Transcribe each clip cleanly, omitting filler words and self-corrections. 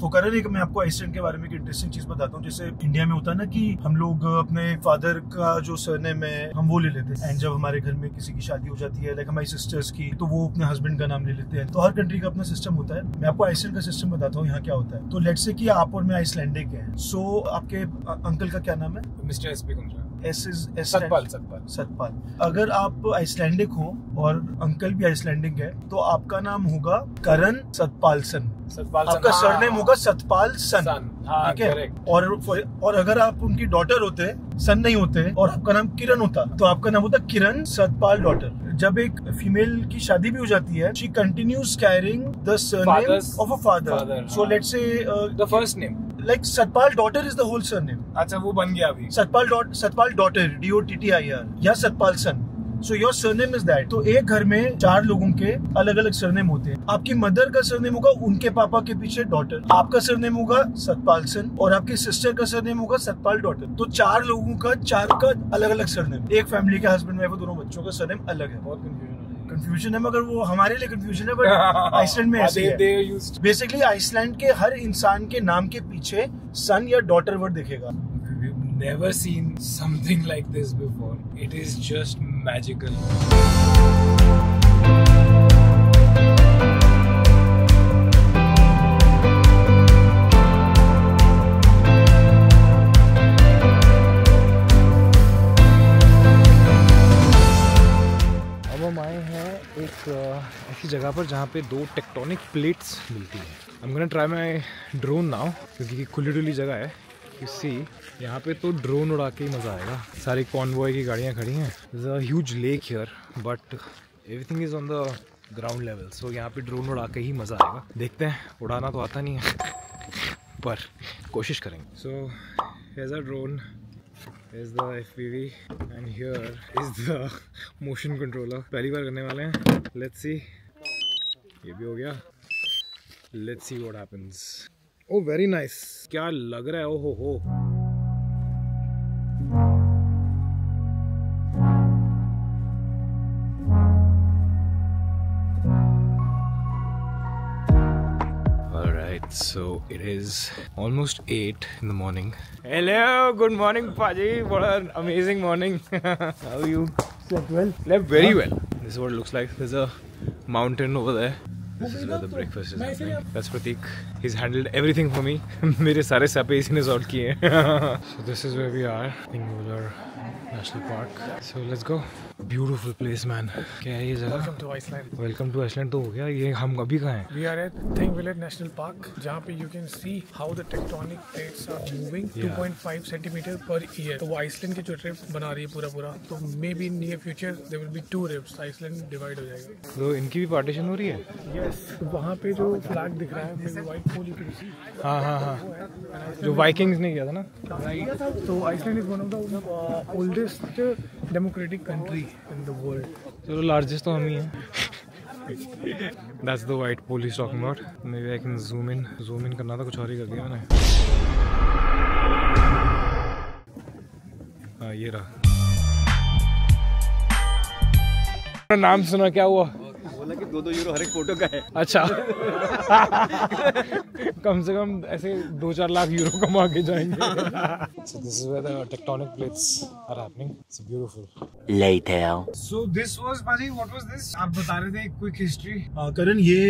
तो करण, एक मैं आपको आइसलैंड के बारे में एक इंटरेस्टिंग चीज बताता हूँ। जैसे इंडिया में होता है ना कि हम लोग अपने फादर का जो सरनेम है हम वो ले लेते हैं, एंड जब हमारे घर में किसी की शादी हो जाती है, लाइक हमारी सिस्टर्स की, तो वो अपने हस्बैंड का नाम ले लेते हैं। तो हर कंट्री का अपना सिस्टम होता है। मैं आपको आइसलैंड का सिस्टम बताता हूँ यहाँ क्या होता है। तो लेट्स से कि आप और मैं आइसलैंडिक हैं। सो आपके अंकल का क्या नाम है? Mister SP Kundra. सतपाल। अगर आप आइसलैंडिक हो और अंकल भी आइसलैंडिक है तो आपका नाम होगा करण सतपालसन। आपका सरनेम होगा सतपालसन, ठीक है। और अगर आप उनकी डॉटर होते, सन नहीं होते, और आपका नाम किरण होता तो आपका नाम होता किरण सतपाल डॉटर। जब एक फीमेल की शादी भी हो जाती है, she continues carrying the surname of a father. So let's say the first name, like Satpal daughter is the whole surname. अच्छा, वो बन गया अभी Satpal daughter DOTTIR या सतपाल सन. So your surname is that. तो एक घर में 4 लोगों के अलग अलग सरनेम होते हैं। आपकी मदर का सरनेम होगा उनके पापा के पीछे डॉटर, आपका सरनेम होगा सतपाल सन, और आपकी सिस्टर का सरनेम होगा सतपाल डॉटर। तो 4 लोगों का 4 का अलग अलग सरनेम। एक फैमिली के हस्बैंड वाइफ दोनों बच्चों का सरनेम अलग है। बहुत कंफ्यूजन है, मगर वो हमारे लिए कंफ्यूजन है, बट आइसलैंड में ऐसे है। बेसिकली आइसलैंड के हर इंसान के नाम के पीछे सन या डॉटर वर्ड दिखेगा। Never seen something like this before. It is just magical. अब हम आए हैं एक ऐसी जगह पर जहाँ पे 2 टेक्टोनिक प्लेट्स मिलती हैं। I'm gonna try my drone now, क्योंकि खुली डुली जगह है। किसी यहाँ पे तो ड्रोन उड़ा के ही मज़ा आएगा। सारी कॉन्वॉय की गाड़ियाँ खड़ी हैं। There's a huge lake here, but everything is on the ground level. So यहाँ पे ड्रोन उड़ा के ही मज़ा आएगा। देखते हैं, उड़ाना तो आता नहीं है पर कोशिश करेंगे। So here's our drone, here's the FPV, and here is the motion controller. पहली बार करने वाले हैं। Let's see, ये भी हो गया। Let's see what happens. Oh, very nice. क्या लग रहा है, ओ हो। Alright, so it is almost 8 in the morning. Hello, good morning, Paji. What an amazing morning. How are you? Slept well? Slept very well. This is what it looks like. There's a mountain over there. This is where the breakfast is happening. That's Pratik. He's handled everything for me. मेरे सारे सैपे इसी ने sort किए हैं। So this is where we are, Thingvellir National Park. So let's go. Beautiful place, man. क्या है ये जगह? Welcome to Iceland. Welcome to Iceland तो हो गया। ये हम अभी कहाँ हैं? We are at Thingvellir National Park, जहाँ पे you can see how the tectonic plates are moving 2.5 centimeter per year. तो वो आइसलैंड की जो रिफ्ट बना रही है पूरा, तो maybe in near future there will be 2 rifts. Iceland divide हो जाएगा। तो इनकी भी पार्टीशन हो रही है? Yes. तो वहाँ पे जो फ्लैग दिख रहा है, maybe white pole you can see. हाँ। जो वाइकिंग्स ने किया था ना? तो Iceland is one of the oldest democratic country in the world. चलो लार्जेस्ट तो हम ही हैं। That's the white pole he's talking about. Maybe I can zoom in. Zoom in करना था, कुछ और ही कर दिया मैंने। हाँ, ये रहा। नाम सुना, क्या हुआ? बोला कि 2-2 यूरो हर एक फोटो का है। अच्छा। कम से कम ऐसे 2-4 लाख यूरो कमा के जाएंगे। So this is where the tectonic plates are happening. It's beautiful. Later. So this was, Paji, what was this? आप बता रहे थे quick history. करण, ये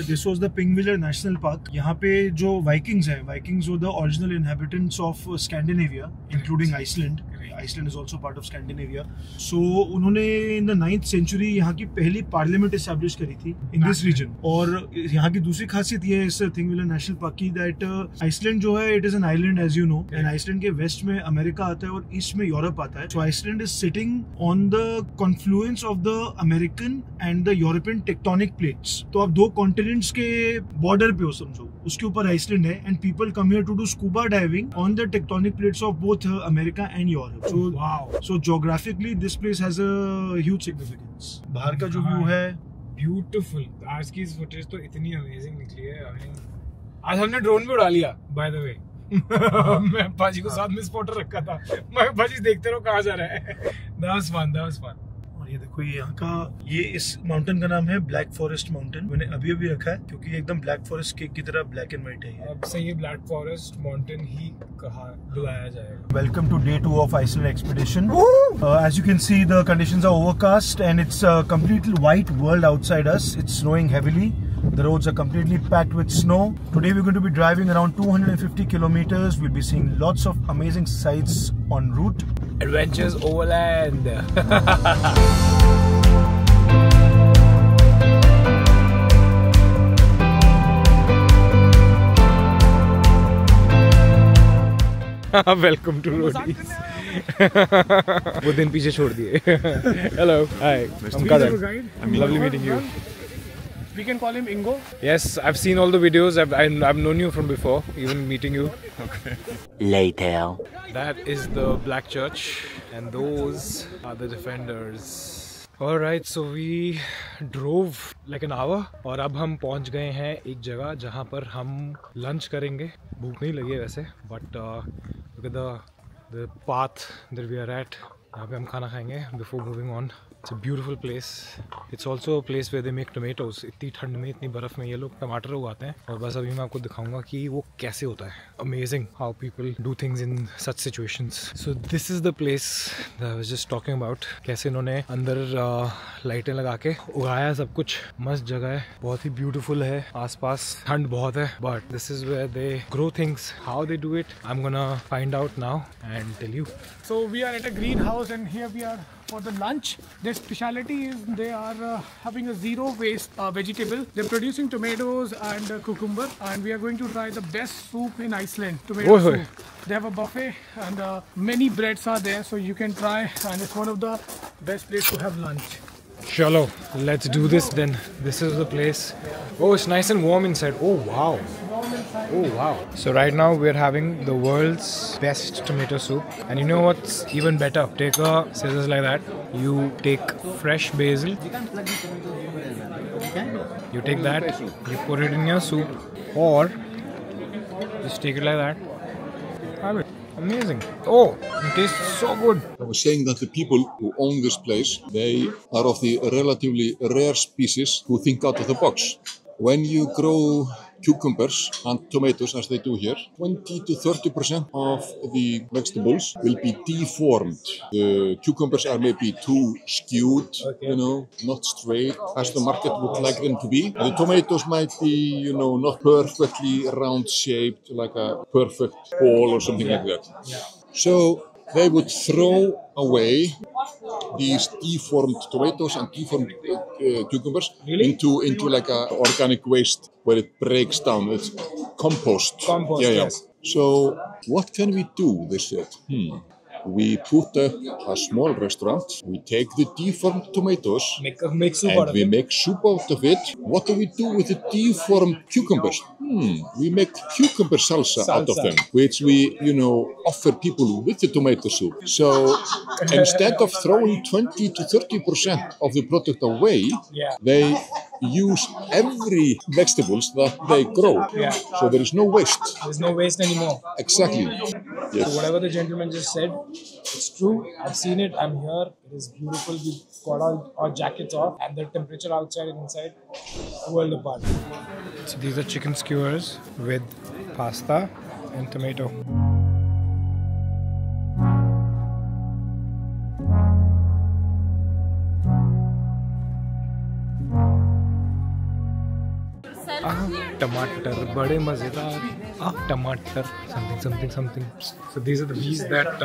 this was the Thingvellir National Park. यहाँ पे जो Vikings हैं, Vikings were the original inhabitants of Scandinavia, including Iceland. Iceland is also part of Scandinavia. So उन्होंने in the 9th century यहाँ की पहली पार्लियामेंट एस्टैब्लिश करी थी in this region. और यहाँ की दूसरी खासियत ये है इस Thingvellir नेशनल पार्क की, that आइसलैंड जो है it is an island as you know, and Iceland के वेस्ट में अमेरिका आता है और ईस्ट में यूरोप आता है. So Iceland is sitting on the confluence of the American and the European tectonic plates. तो आप 2 कॉन्टिनेंट्स के बॉर्डर पे हो समझो, उसके ऊपर आइसलैंड है, and people come here to do scuba diving on the tectonic plates of both America and Europe. So wow. So geographically this place has a huge significance. बाहर का जो व्यू है ब्यूटीफुल। आज की फुटेज तो इतनी amazing निकली है। आज हमने ड्रोन भी उड़ा लिया, बाय द वे। मैं पाजी को साथ में स्पॉटर रखा था, मैं पाजी देखते रहो कहाँ जा रहा है। That was fun. और ये देखो ये यहाँ का, ये इस माउंटेन का नाम है ब्लैक फॉरेस्ट माउंटेन। मैंने अभी अभी रखा है क्योंकि एकदम ब्लैक फॉरेस्ट केक की तरह ब्लैक एंड व्हाइट है ये। अब से ये ब्लैक फॉरेस्ट माउंटेन ही कहा बुलाया जाएगा। Welcome to day 2 of Iceland expedition. As you can see, the conditions are overcast and it's a completely white world outside us. It's snowing heavily. The roads are completely packed with snow. Today we're going to be driving around 250 kilometers. We'll be seeing lots of amazing sights en route. Adventures overland. Welcome to Roadies. वो दिन पीछे छोड़ दिए. Hello. Hi. I'm Karan. Lovely meeting you. We can call him Ingo. Yes, I've seen all the videos. I've known you from before, even meeting you. Okay. Later. That is the Black Church, and those are the defenders. Alright, so we drove like an hour, और अब हम पहुंच गए हैं एक जगह जहां पर हम लंच करेंगे. भूख नहीं लगी है वैसे, but look at the path that we are at. यहाँ पे हम खाना खाएंगे before moving on. It's a beautiful place. It's also a place where they make tomatoes. इतनी ठंड में, इतनी बर्फ में ये लोग टमाटर उगाते हैं, और बस अभी मैं आपको दिखाऊंगा कि वो कैसे होता है. Amazing how people do things in such situations. So this is the place that I was just talking about. कैसे इन्होंने अंदर लाइटें लगा के उगाया सब कुछ. मस्त जगह है, बहुत ही beautiful है. आसपास ठंड बहुत है, but this is where they grow things. How they do it, I'm gonna find out now and tell you. So we are at a greenhouse and here we are for the lunch. Their speciality is they are having a zero waste vegetable. They're producing tomatoes and cucumber, and we are going to try the best soup in Iceland, tomato soup. They have a buffet and many breads are there, so you can try, and it's one of the best places to have lunch. Chalo, let's do this then. This is the place. Oh, it's nice and warm inside. Oh wow. Oh wow. So right now we're having the world's best tomato soup. And you know what's even better? Take a scissors like that. You take fresh basil. You take that. You put it in your soup. Or just take it like that. Have it. Amazing. Oh, it tastes so good. I was saying that the people who own this place, they are of the relatively rare species who think out of the box. When you grow cucumbers and tomatoes, as they do here, 20 to 30% of the vegetables will be deformed. The cucumbers are maybe too skewed, you know, not straight as the market would like them to be. The tomatoes might be, you know, not perfectly round shaped, like a perfect ball or something like that. So they would throw away these deformed tomatoes and deformed cucumbers into like a organic waste where it breaks down. It's compost. Yes. So what can we do? They said. We put up a small restaurant. We take the deformed tomatoes Make soup and out of we it. make soup out of it. What do we do with the deformed cucumbers? We make cucumber salsa out of them, which we, you know, offer people with the tomato soup. So instead of throwing 20 to 30% of the product away, they use every vegetables that they grow. So there is no waste. There's no waste anymore. Exactly. Yes. So whatever the gentleman just said, it's true. I've seen it. I'm here. It is beautiful. We've got our jackets off, and the temperature outside and inside, a world apart. So these are chicken skewers with pasta and tomato. टमाटर बड़े मजेदार टमाटर something. So these are the bees that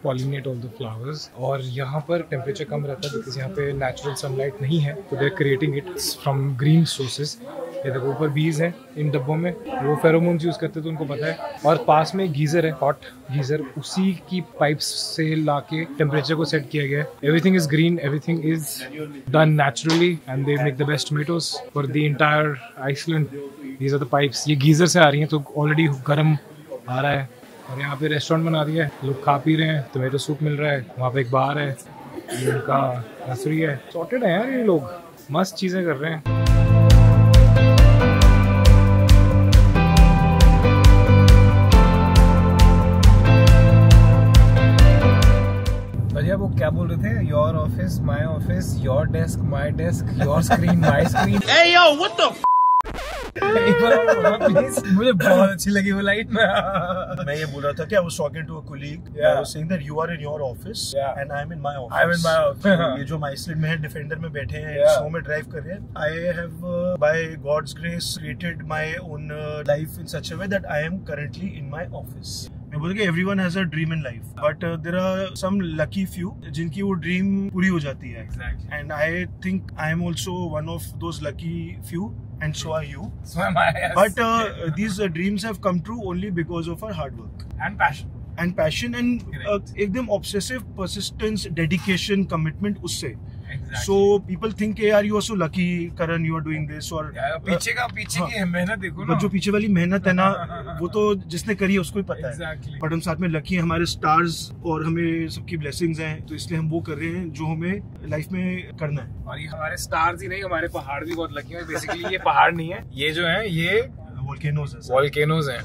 pollinate all the flowers. और यहाँ पर temperature कम रहता है because यहाँ पे नेचुरल सनलाइट नहीं है, तो they're creating it from green sources. ये देखो ऊपर बीज हैं इन डब्बों में, वो फेरोमोन्स यूज करते तो उनको पता है. और पास में गीजर है, हॉट गीजर, उसी की पाइप्स से लाके टेम्परेचर को सेट किया गया है. Everything is green, everything is done naturally, and they make the best tomatoes for the entire Iceland. These are the pipes. ये गीजर से आ रही हैं, तो ऑलरेडी गर्म आ रहा है. और यहाँ पे रेस्टोरेंट बना दिया है, लोग खा पी रहे हैं, टोमेटो सूप मिल रहा है. वहाँ पे एक बार है, ये उनका नर्सरी है. सॉर्टेड है यार ये लोग, मस्त चीज़ें कर रहे हैं. भैया वो क्या बोल रहे बोलते थे your office my office, your desk my desk, your screen my screen. Hey yo, what the? Please, मुझे बहुत अच्छी लगी वो लाइन। मैं ये बोल रहा था कि I was talking to a colleague. I was saying that you are in your office and I'm in my office. I'm in my office. ये जो हम आइसलैंड में है, डिफेंडर में बैठे हैं, स्नो में ड्राइव कर रहे हैं. I have by God's grace created my own life in such a way that I am currently in my office. मैं बोलता कि everyone has a dream in life, but there are some lucky few जिनकी वो dream पूरी हो जाती है. Exactly. And I think I am also one of those lucky few. And so are you. So am I, yes. But these dreams have come true only because of our hard work. And passion. And passion and एकदम obsessive persistence, dedication, commitment उससे. Exactly. So people think यार you are so lucky, Karan, you are doing this or पीछे की मेहनत देखो ना. जो पीछे वाली मेहनत है ना, वो तो जिसने करी है उसको ही पता Exactly. है. बट हम साथ में लकी हैं, हमारे स्टार्स और हमें सबकी ब्लेसिंग्स हैं, तो इसलिए हम वो कर रहे हैं जो हमें लाइफ में करना है. और ये हमारे स्टार्स ही नहीं, हमारे पहाड़ भी बहुत लकी हैं. बेसिकली ये पहाड़ नहीं है, ये जो है ये वोल्केनोज है. वोल्केनोज हैं.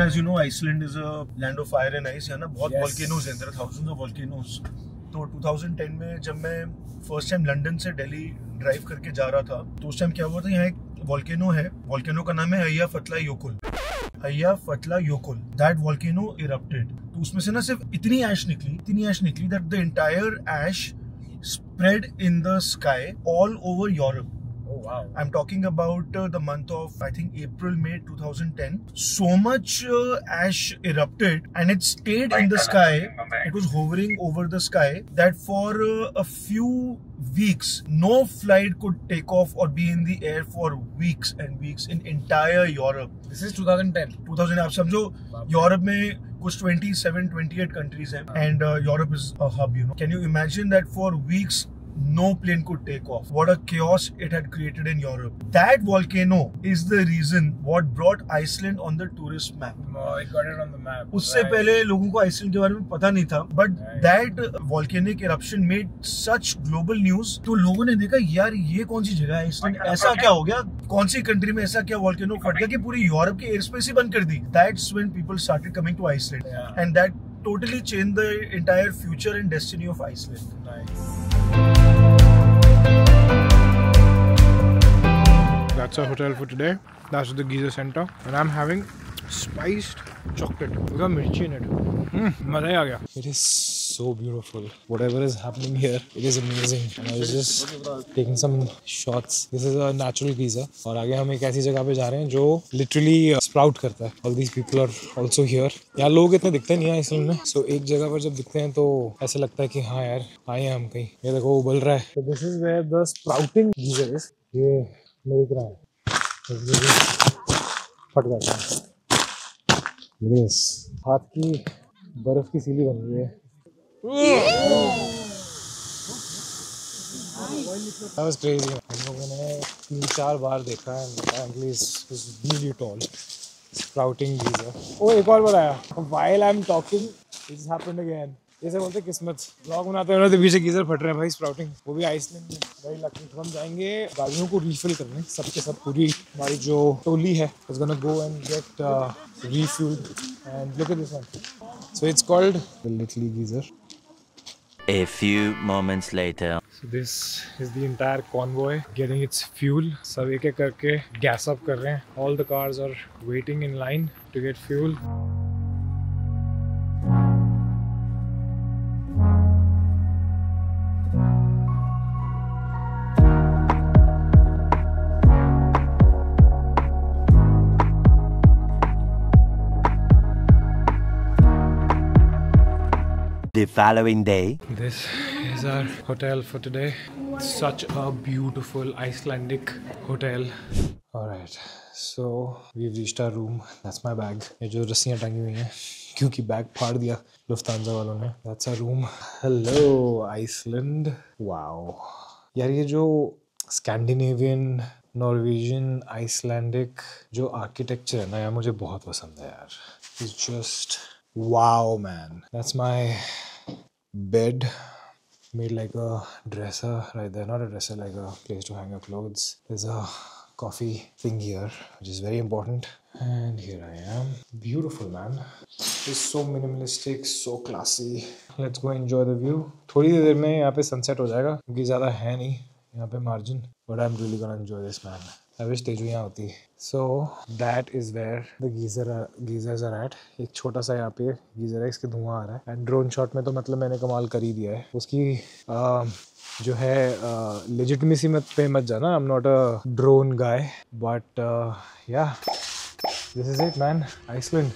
As you know, Iceland is a land of fire and ice. यहाँ ना बहुत volcanoes हैं. There are thousands of volcanoes. तो 2010 में जब मैं फर्स्ट टाइम लंदन से दिल्ली ड्राइव करके जा रहा था, तो उस टाइम क्या हुआ था, यहाँ एक वोल्केनो है. वोल्केनो का नाम है अय्याफतला-योकुल. अय्याफतला-योकुल. That volcano erupted. तो उसमें से ना सिर्फ इतनी ऐश निकली that the entire ash spread in the sky all over Europe. Oh wow. I'm talking about the month of, I think, April, May 2010. So much ash erupted and it stayed in the sky. It was hovering over the sky that for a few weeks, no flight could take off or be in the air for weeks and weeks in entire Europe. This is 2010. 2000 आप समझो, Europe में कुछ 27-28 countries हैं and Europe is a hub, you know. Can you imagine that for weeks no plane could take off? What a chaos it had created in Europe. That volcano is the reason what brought Iceland on the tourist map. Oh, it got it on the map. उससे पहले लोगों को Iceland के बारे में पता नहीं था, but that volcanic eruption made such global news. तो लोगों ने देखा यार ये कौन सी जगह है आइसलैंड, ऐसा क्या हो गया, कौन सी कंट्री में ऐसा क्या वोल्केनो फट गया कि पूरी यूरोप की एयर स्पेस ही बंद कर दी. That's when people started coming to Iceland, and that totally changed the entire future and destiny of Iceland. Nice. That's our hotel for today. That's the Giza Center, and I'm having spiced chocolate with a mirchi in it. मजा ही आ गया. It is so beautiful. Whatever is happening here, it is amazing. And I was just taking some shots. This is a natural Giza. और आगे हम एक ऐसी जगह पे जा रहे हैं जो literally sprout करता है. All these people are also here. यहाँ लोग इतने दिखते नहीं हैं आइसलैंड में. So एक जगह पर जब दिखते हैं तो ऐसा लगता है कि हाँ यार आए हैं हम कहीं. ये देखो उबल रहा है. So this is where the sprouting Giza is. ये मेरी तरह है. फट जाता है. Yes. हाथ की बर्फ की सीली बन गई है. That was crazy. हम लोगों ने 3-4 बार देखा है. Apparently it's really tall. Sprouting Giza. Oh, एक और बार आया. While I'm talking, it's happened again. जैसे बोलते किस्मत. ब्लॉग बनाते हैं तो पीछे गीजर फट रहे हैं भाई. स्प्राउटिंग वो भी आइसलैंड में. Very lucky. तो हम जाएंगे गाड़ियों को रिफिल करने. सबके सब पूरी हमारी जो टोली है is gonna go and get refueled. And look at this one. So it's called the Little Geyser. A few moments later. So this is the entire convoy getting its fuel. सब एक एक करके gas up कर रहे हैं. All the cars are waiting in line to get fuel. The following day. This is our hotel for today. Such a beautiful Icelandic hotel. Alright, so we've reached our room. That's my bag. ये जो रस्सियाँ टंगी हुई हैं क्योंकि bag फाड़ दिया लुफ्तांजा वालों ने. That's our room. Hello Iceland. Wow. यार ये जो Scandinavian, Norwegian, Icelandic जो आर्किटेक्चर है ना यार मुझे बहुत पसंद है यार. It's just wow man. That's my bed made like a dresser right there. Not a dresser, like a place to hang your clothes. There's a coffee thing here, which is very important. And here I am. Beautiful, man. It's so minimalistic, so classy. Let's go enjoy the view. थोड़ी देर में यहाँ पे sunset हो जाएगा क्योंकि ज़्यादा है नहीं यहाँ पे margin. But I'm really gonna enjoy this, man. I wish Tezu यहाँ होती. So that is where the geysers are at. एक छोटा सा यहाँ पे गीजर है, इसके धुआं आ रहा है. And drone shot में तो मतलब मैंने कमाल कर ही दिया है. उसकी जो है legitimacy पे मत जाना. I'm not a drone guy, but yeah, this is it, man. Iceland.